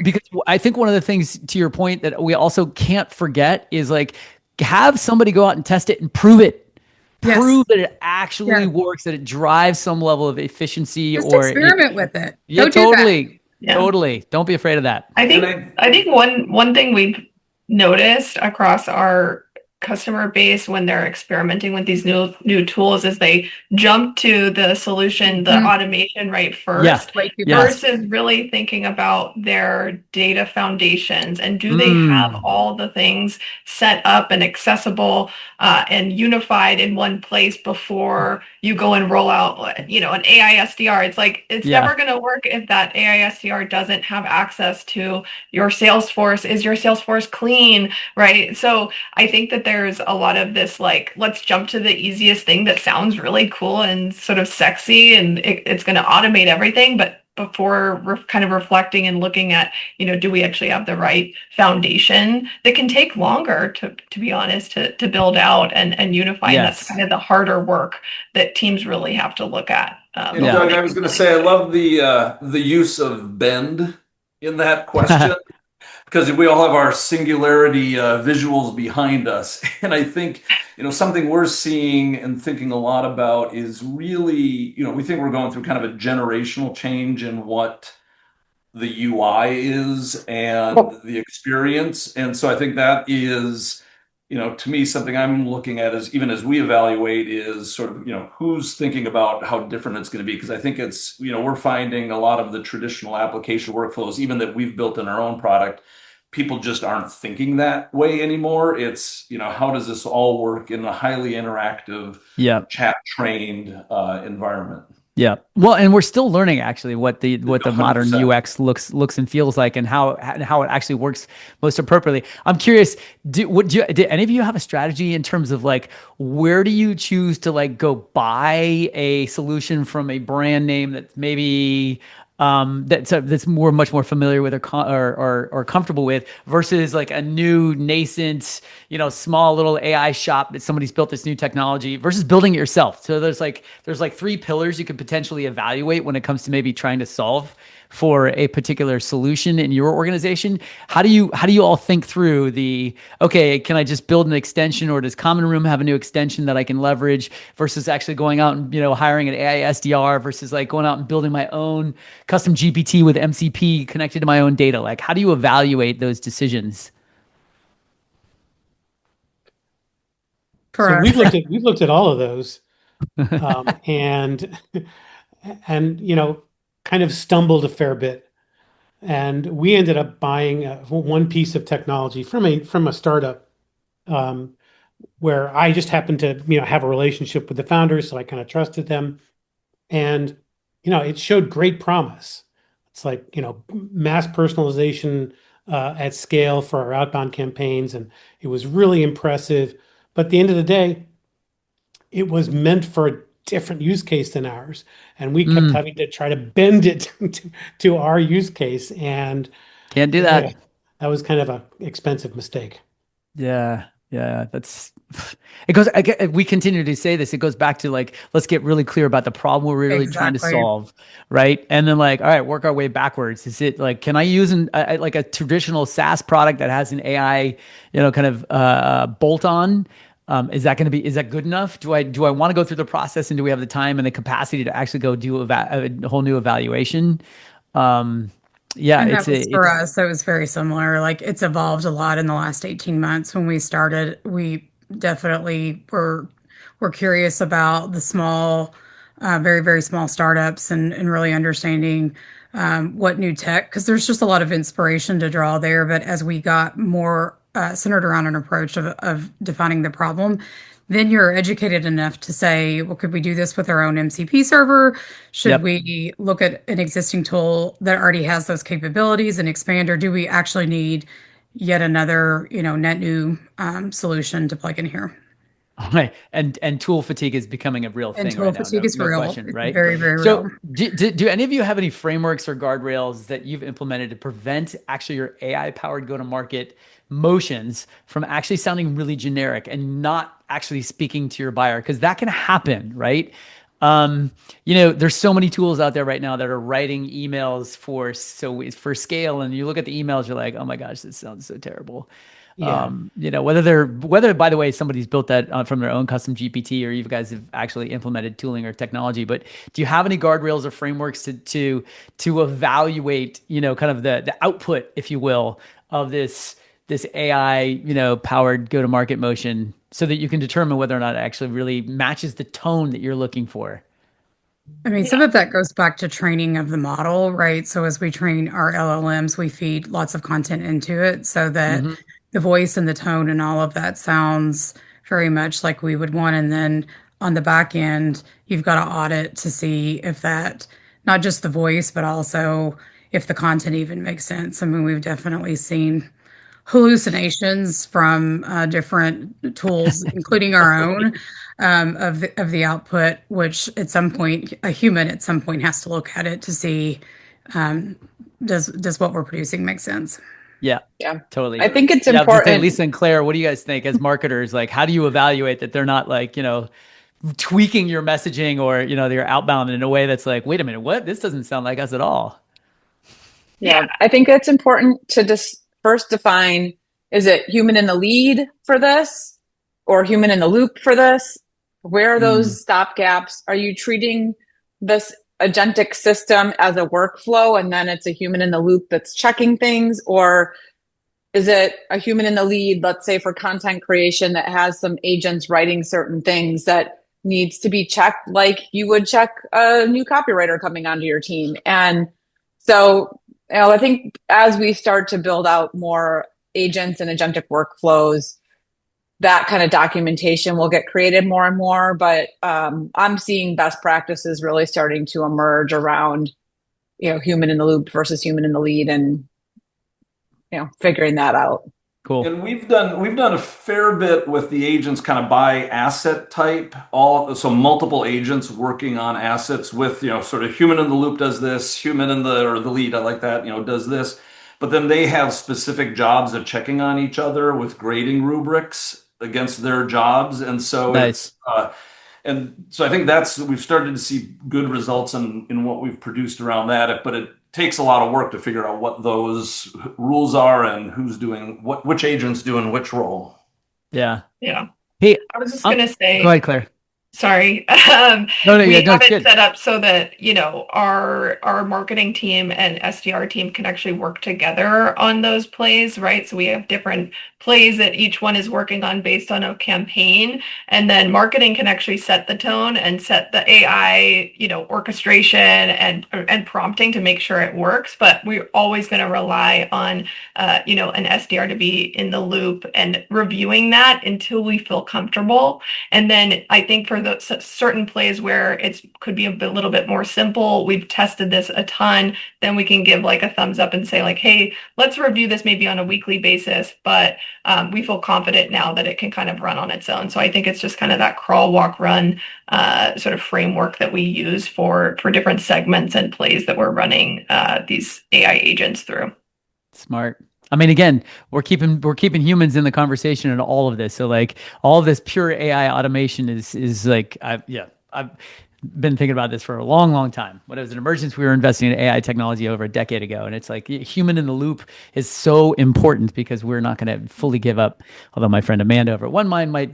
Because I think one of the things, to your point, that we also can't forget is, like, have somebody go out and test it and prove it. Prove that it actually works, that it drives some level of efficiency. Just or experiment with it. Yeah, Go do that. Totally. Don't be afraid of that. I think one thing we've noticed across our customer base when they're experimenting with these new tools is they jump to the solution, the automation right first, versus really thinking about their data foundations, and do they have all the things set up and accessible and unified in one place before you go and roll out, an AI SDR. It's like, it's never going to work if that AI SDR doesn't have access to your Salesforce. Is your Salesforce clean, right? So I think that there's a lot of this, like, let's jump to the easiest thing that sounds really cool and sort of sexy, and it's going to automate everything. But before kind of reflecting and looking at, do we actually have the right foundation that can take longer to be honest, to build out and unify. And that's kind of the harder work that teams really have to look at. Doug, I was going to say, I love the use of bend in that question. Because we all have our singularity visuals behind us. And I think, something we're seeing and thinking a lot about is really, we think we're going through kind of a generational change in what the UI is and the experience. And so I think that is to me, something I'm looking at is, even as we evaluate, is sort of, who's thinking about how different it's going to be. Because I think it's, we're finding a lot of the traditional application workflows, even that we've built in our own product, people just aren't thinking that way anymore. It's, how does this all work in a highly interactive, Yeah. chat trained environment? Yeah. Well, and we're still learning actually what the modern 100%. UX looks and feels like, and how it actually works most appropriately. I'm curious, did any of you have a strategy in terms of like, where do you choose to like go buy a solution from a brand name that maybe that's much more familiar with, or comfortable with, versus like a new nascent, small little AI shop that somebody's built this new technology, versus building it yourself? So there's like three pillars you could potentially evaluate when it comes to maybe trying to solve for a particular solution in your organization. How do you all think through okay, can I just build an extension, or does Common Room have a new extension that I can leverage, versus actually going out and, hiring an AI SDR, versus like going out and building my own custom GPT with MCP connected to my own data? Like, how do you evaluate those decisions? So For we've us, looked at all of those, and kind of stumbled a fair bit. And we ended up buying one piece of technology from a startup, where I just happened to have a relationship with the founders, so I kind of trusted them, and it showed great promise. It's like mass personalization at scale for our outbound campaigns, and it was really impressive. But at the end of the day, it was meant for a different use case than ours, and we kept having to try to bend it to our use case, and Can't do yeah, that. that was kind of an expensive mistake. Yeah. Yeah. It goes, we continue to say this. It goes back to like, let's get really clear about the problem we're really trying to exactly. solve. Right. And then like, all right, work our way backwards. Is it like, can I use like a traditional SaaS product that has an AI, kind of bolt on? Is that good enough? Do I want to go through the process, and do we have the time and the capacity to actually go do a whole new evaluation? Yeah, And that was for it's us. So it was very similar. Like it's evolved a lot in the last 18 months. When we started, we definitely were curious about the small, very, very small startups, and really understanding what new tech, because there's just a lot of inspiration to draw there. But as we got more centered around an approach of defining the problem, then you're educated enough to say, well, could we do this with our own MCP server? Should yep. we look at an existing tool that already has those capabilities and expand, or do we actually need yet another, net new solution to plug in here? Right. And tool fatigue is becoming a real And thing tool right now. fatigue No, is no real. question. It's Right. very, very So real. do any of you have any frameworks or guardrails that you've implemented to prevent actually your AI powered go-to-market motions from actually sounding really generic and not actually speaking to your buyer? Because that can happen, right? There's so many tools out there right now that are writing emails for scale, and you look at the emails, you're like, oh my gosh, this sounds so terrible. Yeah. Whether by the way somebody's built that from their own custom GPT, or you guys have actually implemented tooling or technology, but do you have any guardrails or frameworks to evaluate kind of the output, if you will, of this AI powered go to market motion, so that you can determine whether or not it actually really matches the tone that you're looking for? I mean, some of that goes back to training of the model, right? So as we train our LLMs, we feed lots of content into it so that Mm-hmm. the voice and the tone and all of that sounds very much like we would want. And then on the back end, you've got to audit to see if that, not just the voice, but also if the content even makes sense. I mean, we've definitely seen hallucinations from different tools, including our own, of the output, which at some point, a human at some point has to look at it to see, um, does what we're producing make sense? Yeah, Yeah. totally. I think it's Yeah, I was gonna say, important. Lisa and Claire, what do you guys think as marketers? Like, how do you evaluate that they're not like, tweaking your messaging, or, your outbound in a way that's like, wait a minute, what? This doesn't sound like us at all. Yeah, I think it's important to just first define, is it human in the lead for this or human in the loop for this? Where are Mm, those stop gaps? Are you treating this agentic system as a workflow and then it's a human in the loop that's checking things? Or is it a human in the lead, let's say for content creation, that has some agents writing certain things that needs to be checked like you would check a new copywriter coming onto your team? And so, I think as we start to build out more agents and agentic workflows, that kind of documentation will get created more and more. But I'm seeing best practices really starting to emerge around, human in the loop versus human in the lead, and figuring that out. Cool. And we've done a fair bit with the agents kind of by asset type, so multiple agents working on assets with, sort of human in the loop does this, human in the or the lead, I like that, does this. But then they have specific jobs of checking on each other with grading rubrics against their jobs. And so Nice. and so I think we've started to see good results in what we've produced around that, but it takes a lot of work to figure out what those rules are and who's doing which agent's doing which role. Yeah. Yeah. Hey, I was just going to say, go ahead, Claire. sorry. We have it set up so that, our marketing team and SDR team can actually work together on those plays, right? So we have different plays that each one is working on based on a campaign. And then marketing can actually set the tone and set the AI, orchestration and prompting to make sure it works. But we're always going to rely on, an SDR to be in the loop and reviewing that until we feel comfortable. And then I think for the certain plays where it could be a little bit more simple, we've tested this a ton, then we can give like a thumbs up and say like, hey, let's review this maybe on a weekly basis, but we feel confident now that it can kind of run on its own. So I think it's just kind of that crawl, walk, run sort of framework that we use for different segments and plays that we're running these AI agents through. Smart. I mean, again, we're keeping humans in the conversation in all of this. So like all of this pure AI automation is like, I've been thinking about this for a long, long time. When it was an emergence, we were investing in AI technology over a decade ago. And it's like human in the loop is so important because we're not going to fully give up. Although my friend Amanda over at One Mind might,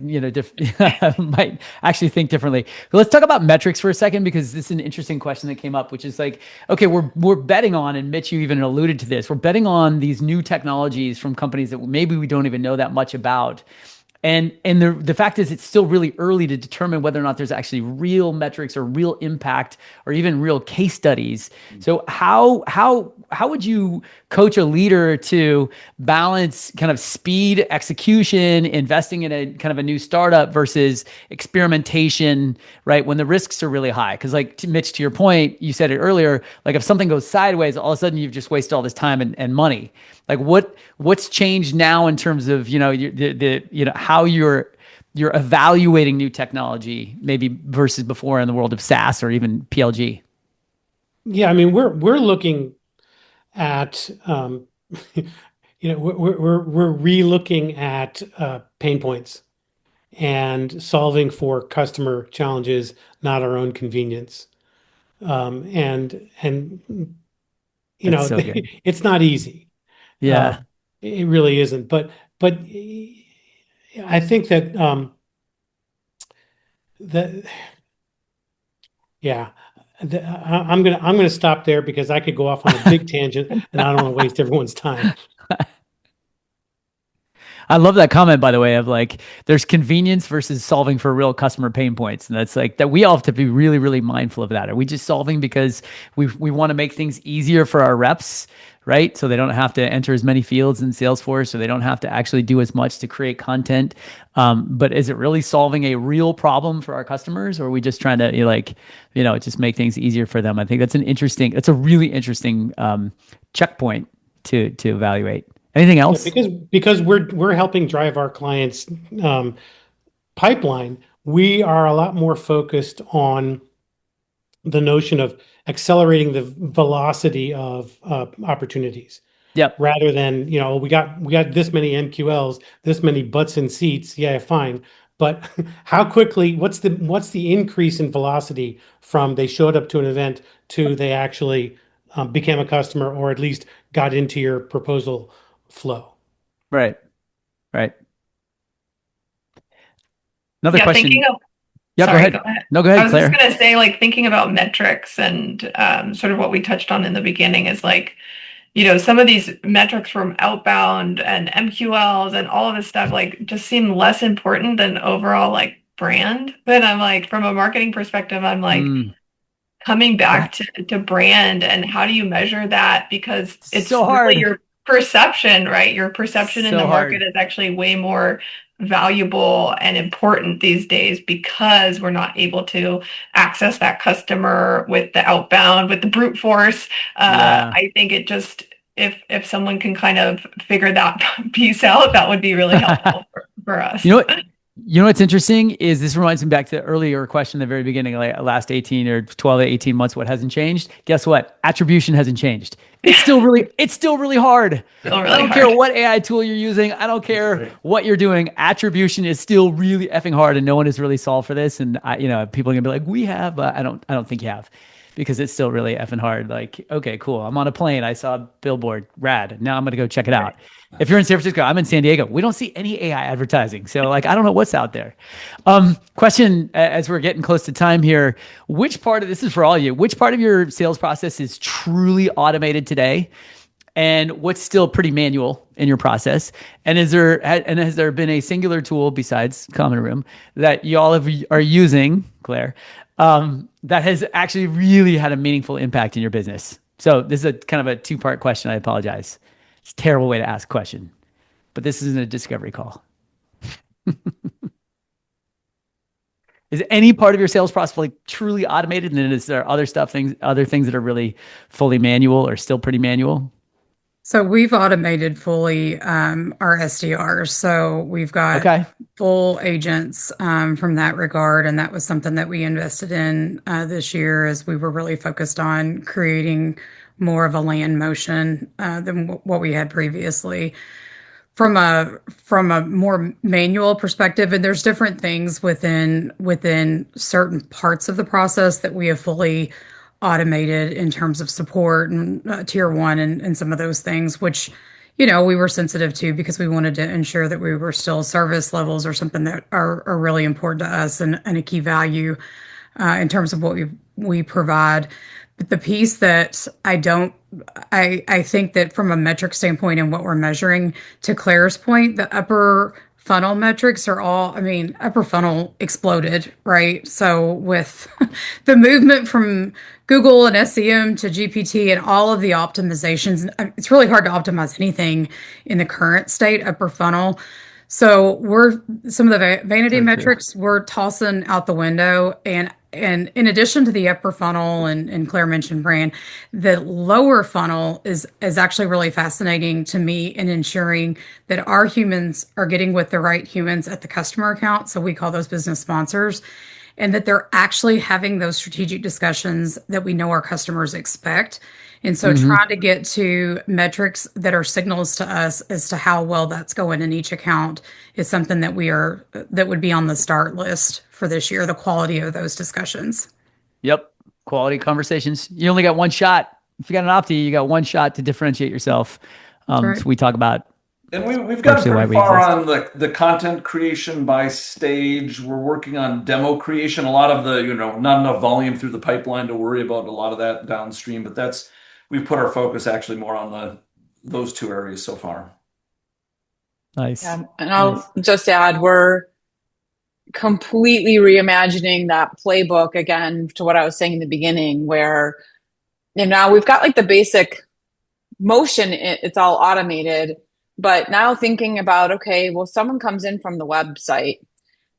might actually think differently. But let's talk about metrics for a second, because this is an interesting question that came up, which is like, okay, we're betting on, and Mitch, you even alluded to this, we're betting on these new technologies from companies that maybe we don't even know that much about. And the fact is, it's still really early to determine whether or not there's actually real metrics or real impact or even real case studies. So how would you coach a leader to balance kind of speed, execution, investing in a kind of a new startup versus experimentation, right? When the risks are really high. Because like Mitch, to your point, you said it earlier, like if something goes sideways, all of a sudden you've just wasted all this time and money. Like what's changed now in terms of, how you're evaluating new technology, maybe versus before in the world of SaaS or even PLG? Yeah, I mean, we're looking at, we're re-looking at pain points and solving for customer challenges, not our own convenience. And That's so good. it's not easy. Yeah. It really isn't. But I think that I'm gonna stop there because I could go off on a big tangent and I don't want to waste everyone's time. I love that comment, by the way, of like, there's convenience versus solving for real customer pain points. And that's like that we all have to be really, really mindful of that. Are we just solving because we want to make things easier for our reps, right? So they don't have to enter as many fields in Salesforce, or they don't have to actually do as much to create content. But is it really solving a real problem for our customers? Or are we just trying to just make things easier for them? I think that's a really interesting checkpoint to evaluate. Anything else? Yeah, because we're helping drive our clients' pipeline. We are a lot more focused on the notion of accelerating the velocity of opportunities. Yep. Rather than, we got this many MQLs, this many butts in seats. Yeah, fine. But how quickly? What's the increase in velocity from they showed up to an event to they actually became a customer, or at least got into your proposal flow? Right. Another question. Go ahead. No, go ahead, I was Claire. just going to say, like, thinking about metrics and sort of what we touched on in the beginning is like, some of these metrics from outbound and MQLs and all of this stuff like just seem less important than overall like brand. But I'm like, from a marketing perspective, I'm like coming back to brand and how do you measure that? Because it's so really hard. your perception, right? Your perception in the market is actually way more valuable and important these days because we're not able to access that customer with the outbound, with the brute force. I think it just, if someone can kind of figure that piece out, that would be really helpful for us. You know what's interesting is this reminds me back to the earlier question at the very beginning, like last 18 or 12 to 18 months, what hasn't changed? Guess what? Attribution hasn't changed. It's still really hard. I don't care what AI tool you're using. I don't care what you're doing. Attribution is still really effing hard, and no one has really solved for this. And people are gonna be like, we have, but I don't think you have, because it's still really effing hard. Like, okay, cool. I'm on a plane. I saw a billboard. Rad. Now I'm gonna go check it out. If you're in San Francisco, I'm in San Diego. We don't see any AI advertising. So like, I don't know what's out there. Question, as we're getting close to time here, this is for all of you, which part of your sales process is truly automated today? And what's still pretty manual in your process? And has there been a singular tool besides Common Room that you all are using, Claire, that has actually really had a meaningful impact in your business? So this is a kind of a two-part question. I apologize. It's a terrible way to ask a question, but this isn't a discovery call. Is any part of your sales process like truly automated? And then is there other things that are really fully manual or still pretty manual? So we've automated fully our SDRs. So we've got full agents from that regard. And that was something that we invested in this year, as we were really focused on creating more of a land motion than what we had previously. From a more manual perspective, and there's different things within certain parts of the process that we have fully automated in terms of support and tier one and some of those things, which we were sensitive to because we wanted to ensure that we were still service levels or something that are really important to us and a key value in terms of what we provide. But the piece that I think that from a metric standpoint and what we're measuring, to Claire's point, the upper funnel metrics are upper funnel exploded, right? So with the movement from Google and SEM to GPT and all of the optimizations, it's really hard to optimize anything in the current state, upper funnel. So some of the vanity metrics we're tossing out the window, and in addition to the upper funnel and Claire mentioned brand, the lower funnel is actually really fascinating to me in ensuring that our humans are getting with the right humans at the customer account. So we call those business sponsors, and that they're actually having those strategic discussions that we know our customers expect. And so trying to get to metrics that are signals to us as to how well that's going in each account is something that would be on the start list for this year, the quality of those discussions. Yep. Quality conversations. You only got one shot. If you got an Opti, you got one shot to differentiate yourself. Right. So we talk about. And we've gotten pretty far on the content creation by stage. We're working on demo creation. A lot of the, not enough volume through the pipeline to worry about a lot of that downstream, but we've put our focus actually more on those two areas so far. Nice. Yeah, and I'll just add, we're completely reimagining that playbook again to what I was saying in the beginning, where now we've got like the basic motion, it's all automated, but now thinking about, okay, well, someone comes in from the website.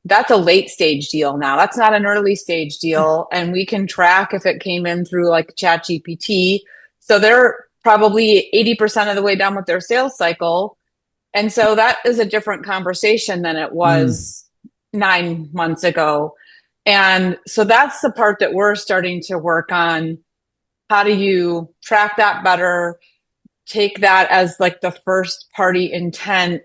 That's a late stage deal now. That's not an early stage deal. And we can track if it came in through like ChatGPT. So they're probably 80% of the way done with their sales cycle. And so that is a different conversation than it was 9 months ago. And so that's the part that we're starting to work on. How do you track that better? Take that as like the first party intent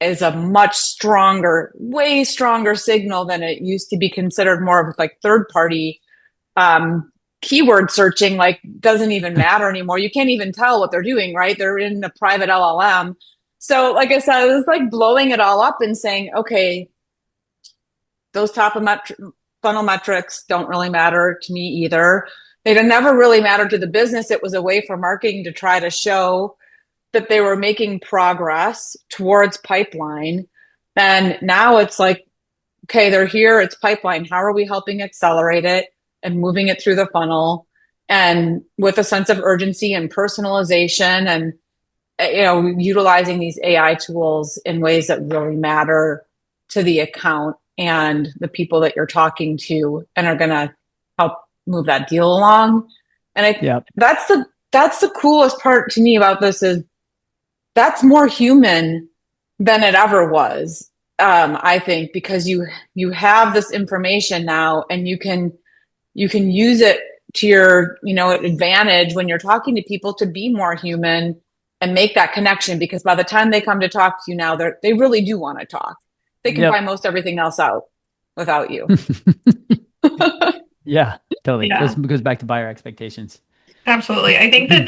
is a much stronger, way stronger signal than it used to be considered more of like third party keyword searching, like doesn't even matter anymore. You can't even tell what they're doing, right? They're in a private LLM. So like I said, it was like blowing it all up and saying, okay, those top of funnel metrics don't really matter to me either. They never really mattered to the business. It was a way for marketing to try to show that they were making progress towards pipeline. And now it's like, okay, they're here, it's pipeline. How are we helping accelerate it and moving it through the funnel, and with a sense of urgency and personalization, and utilizing these AI tools in ways that really matter to the account and the people that you're talking to and are going to help move that deal along. And that's the coolest part to me about this, is that's more human than it ever was. I think, because you have this information now, and you can use it to your advantage when you're talking to people, to be more human and make that connection. Because by the time they come to talk to you now, they really do want to talk. They can find most everything else out without you. Yeah, totally. Yeah. Goes back to buyer expectations. Absolutely. I think that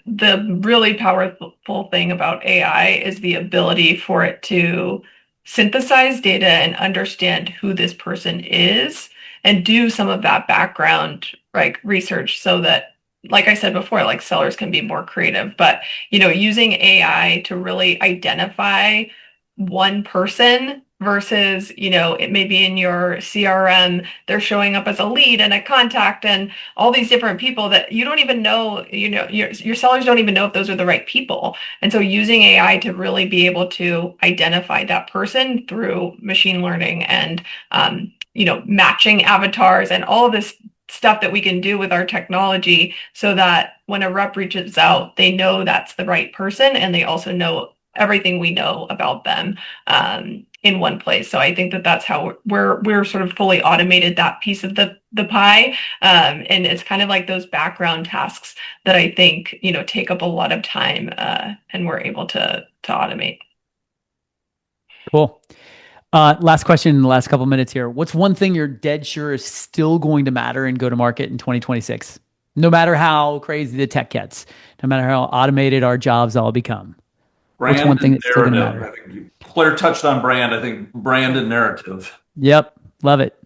the really powerful thing about AI is the ability for it to synthesize data and understand who this person is, and do some of that background research, so that, like I said before, like, sellers can be more creative. But using AI to really identify one person versus, it may be in your CRM, they're showing up as a lead and a contact and all these different people that you don't even know, your sellers don't even know if those are the right people. And so using AI to really be able to identify that person through machine learning and, matching avatars and all of this stuff that we can do with our technology, so that when a rep reaches out, they know that's the right person, and they also know everything we know about them in one place. So I think that that's how we're sort of fully automated that piece of the pie. And it's kind of like those background tasks that I think, take up a lot of time and we're able to automate. Cool. Last question in the last couple minutes here. What's one thing you're dead sure is still going to matter in go-to-market in 2026? No matter how crazy the tech gets, no matter how automated our jobs all become. Brand What's one thing and that's still going to narrative. matter? I think Claire touched on brand. I think brand and narrative. Yep. Love it.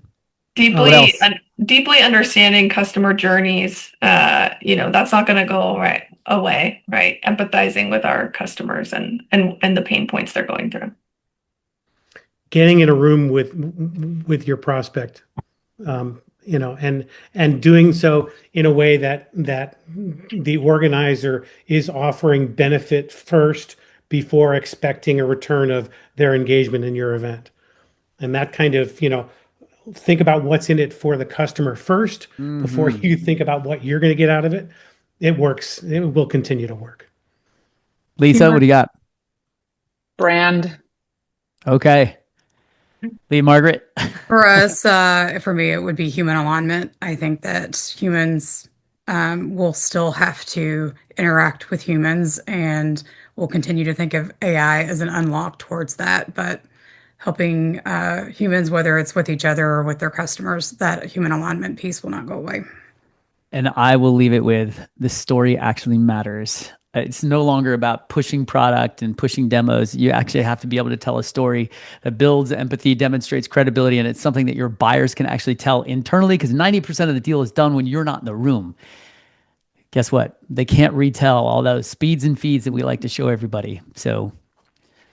Deeply understanding customer journeys. That's not going to go away, right? Empathizing with our customers and the pain points they're going through. Getting in a room with your prospect, and doing so in a way that the organizer is offering benefit first before expecting a return of their engagement in your event. And that kind of, think about what's in it for the customer first before you think about what you're going to get out of it. It works. It will continue to work. Lisa, what do you got? Brand. Okay. Leigh-Margaret? For us, for me, it would be human alignment. I think that humans will still have to interact with humans, and we'll continue to think of AI as an unlock towards that. But helping humans, whether it's with each other or with their customers, that human alignment piece will not go away. And I will leave it with the story actually matters. It's no longer about pushing product and pushing demos. You actually have to be able to tell a story that builds empathy, demonstrates credibility, and it's something that your buyers can actually tell internally, because 90% of the deal is done when you're not in the room. Guess what? They can't retell all those speeds and feeds that we like to show everybody. So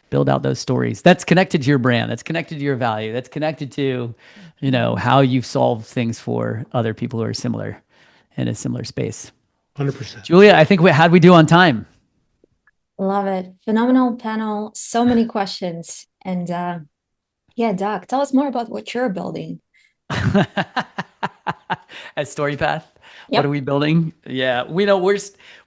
build out those stories. That's connected to your brand. That's connected to your value. That's connected to, how you've solved things for other people who are similar in a similar space. 100%. Julia, I think how'd we do on time? Love it. Phenomenal panel. So many questions. And Doc, tell us more about what you're building. At StoryPath? Yep. What are we building? Yeah, we're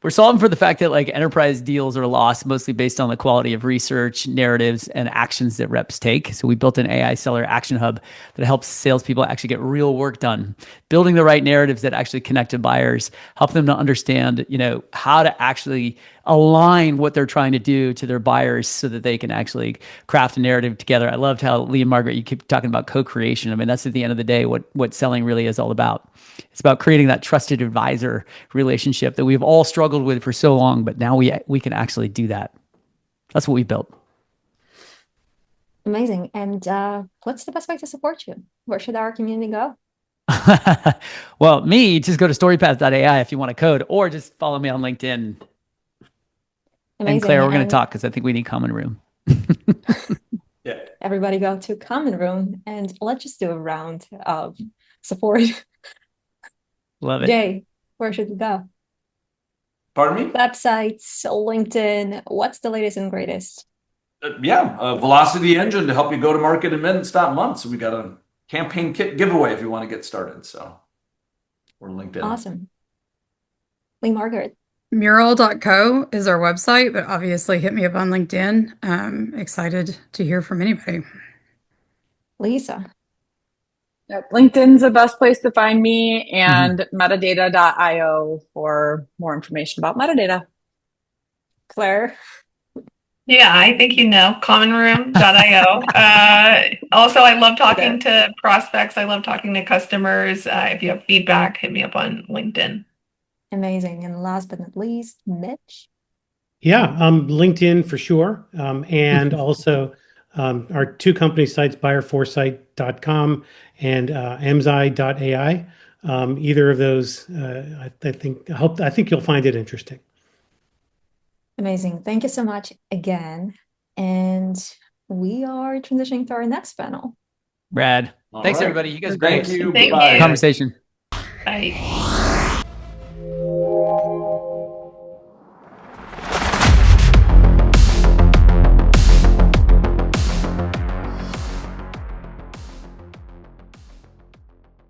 solving for the fact that enterprise deals are lost mostly based on the quality of research, narratives, and actions that reps take. So we built an AI seller action hub that helps salespeople actually get real work done, building the right narratives that actually connect to buyers, help them to understand, how to actually align what they're trying to do to their buyers so that they can actually craft a narrative together. I loved how Leigh-Margaret, you keep talking about co-creation. I mean, that's at the end of the day what selling really is all about. It's about creating that trusted advisor relationship that we've all struggled with for so long, but now we can actually do that. That's what we built. Amazing. And what's the best way to support you? Where should our community go? Well, just go to StoryPath.ai if you want to code, or just follow me on LinkedIn. Amazing. And Claire, we're going to talk because I think we need common room. Yeah. Everybody go to common room and let's just do a round of support. Love it. Jay, where should we go? Pardon me? Websites, LinkedIn. What's the latest and greatest? VelocityEngine to help you go to market in minutes, not months. We got a campaign kit giveaway if you want to get started. So we're LinkedIn. Awesome. Leigh-Margaret. Mural.co is our website, but obviously hit me up on LinkedIn. Excited to hear from anybody. Lisa. Yep, LinkedIn's the best place to find me, and Metadata.io for more information about metadata. Claire. Yeah, I think commonroom.io. Also, I love talking to prospects. I love talking to customers. If you have feedback, hit me up on LinkedIn. Amazing. And last but not least, Mitch. Yeah, LinkedIn for sure. And also our two company sites, BuyerForesight.com and Amzai.ai. Either of those, I think you'll find it interesting. Amazing. Thank you so much again. And we are transitioning to our next panel. Brad. Thanks, right. everybody. You guys are great. Thank you. Thank Bye. you. Conversation. Bye.